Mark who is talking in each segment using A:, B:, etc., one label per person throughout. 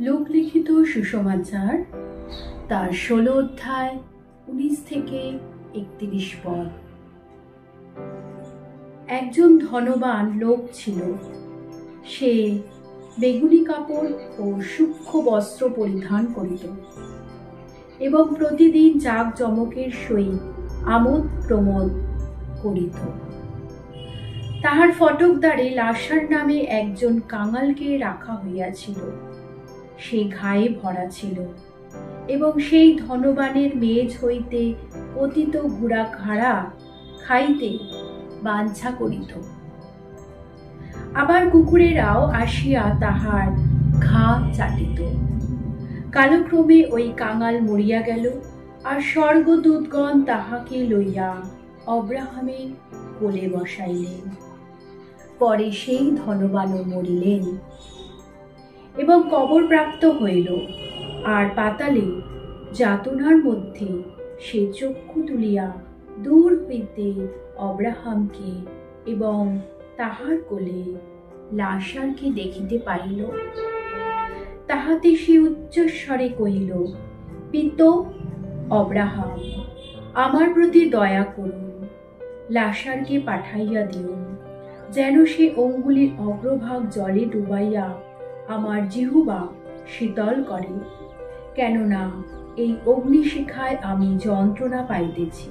A: লোকলিখিত সুসমাচার তার 16 অধ্যায় 19 থেকে 31 পদ। একজন ধনবান লোক ছিল। সে বেগুনি কাপড় ও সূক্ষ্ম বস্ত্র পরিধান করিত এবং প্রতিদিন জাঁকজমকের সহিত আমোদ প্রমোদ করিত। তাহার ফটকদ্বারে লাসার নামে একজন কাঙালকে রাখা হইয়াছিল। সে ঘায়ে ভরা ছিল এবং সেই ধনবানের মেজ হইতে পতিত গুড়া ঘাড়া খাইতে বাঞ্ছা করিত। আবার কুকুরেরাও আসিয়া তাহার ঘা চাটিত। কালক্রমে ওই কাঙাল মরিয়া গেল, আর স্বর্গদূতগণ তাহাকে লইয়া অব্রাহামের কোলে বসাইলেন। পরে সেই ধনবানও মরিলেন এবং কবর প্রাপ্ত হইল, আর পাতালে যাতনার মধ্যে সে চক্ষু তুলিয়া দূর হইতে অব্রাহামকে এবং তাহার কোলে লাসারকে দেখিতে পাইল। তাহাতে সে উচ্চস্বরে কহিল, পিত অব্রাহাম, আমার প্রতি দয়া করুন, লাসারকে পাঠাইয়া দিউন, যেন সে অঙ্গুলির অগ্রভাগ জলে ডুবাইয়া আমার জিহ্বা শীতল করে, কেননা এই অগ্নিশিখায় আমি যন্ত্রণা পাইতেছি।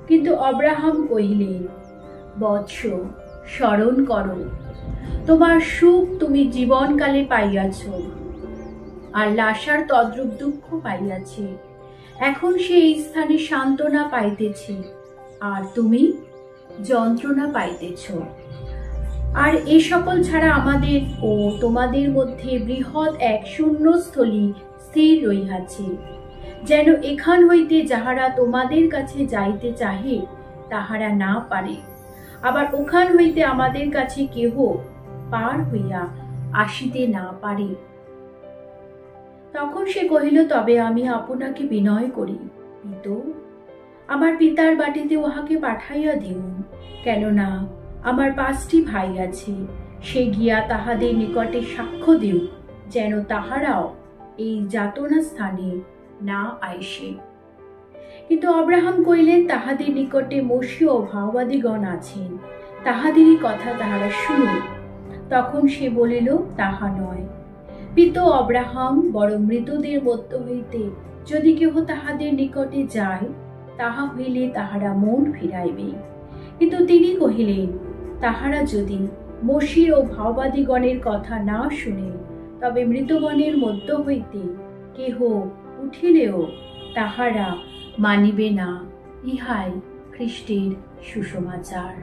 A: কিন্তু অব্রাহাম কহিলেন, বৎস, স্মরণ করো, তোমার সুখ তুমি জীবনকালে পাইয়াছ, আর লাসার তদ্রূপ দুঃখ পাইয়াছে। এখন সে এই স্থানে সান্ত্বনা পাইতেছে, আর তুমি যন্ত্রণা পাইতেছ। আর এ সকল ছাড়া আমাদের ও তোমাদের মধ্যে বৃহৎ এক শূন্যস্থলী স্থির রহিয়াছে, যেন এখান হইতে যাহারা তোমাদের কাছে যাইতে চাহে তাহারা না পারে, আবার ওখান হইতে আমাদের কাছে কেহ পার হইয়া আসিতে না পারে। তখন সে কহিল, তবে আমি আপনাকে বিনয় করি, পিত, আমার পিতার বাটিতে উহাকে পাঠাইয়া দিউন, কেননা আমার 5টি ভাই আছে। সে গিয়া তাহাদের নিকটে সাক্ষ্য দিও, যেন তাহারাও এই যাতনা স্থানে না আইসে। কিন্তু অব্রাহাম কহিলেন, তাহাদের নিকটে মোশে ও ভাওবাদীগণ আছেন, তাহাদেরই কথা তাহারা শুনুন। তখন সে বলিল, তাহা নয়, পিত অব্রাহাম, বরং মৃতদের মধ্য হইতে যদি কেহ তাহাদের নিকটে যায়, তাহা হইলে তাহারা মন ফিরাইবে। কিন্তু তিনি কহিলেন, তাহারা যদি মোশে ও ভাওবাদীগণের কথা না শুনে, তবে মৃতগণের মধ্য হইতে কেহ উঠিলেও তাহারা মানিবে না। ইহাই খ্রিস্টের সুসমাচার।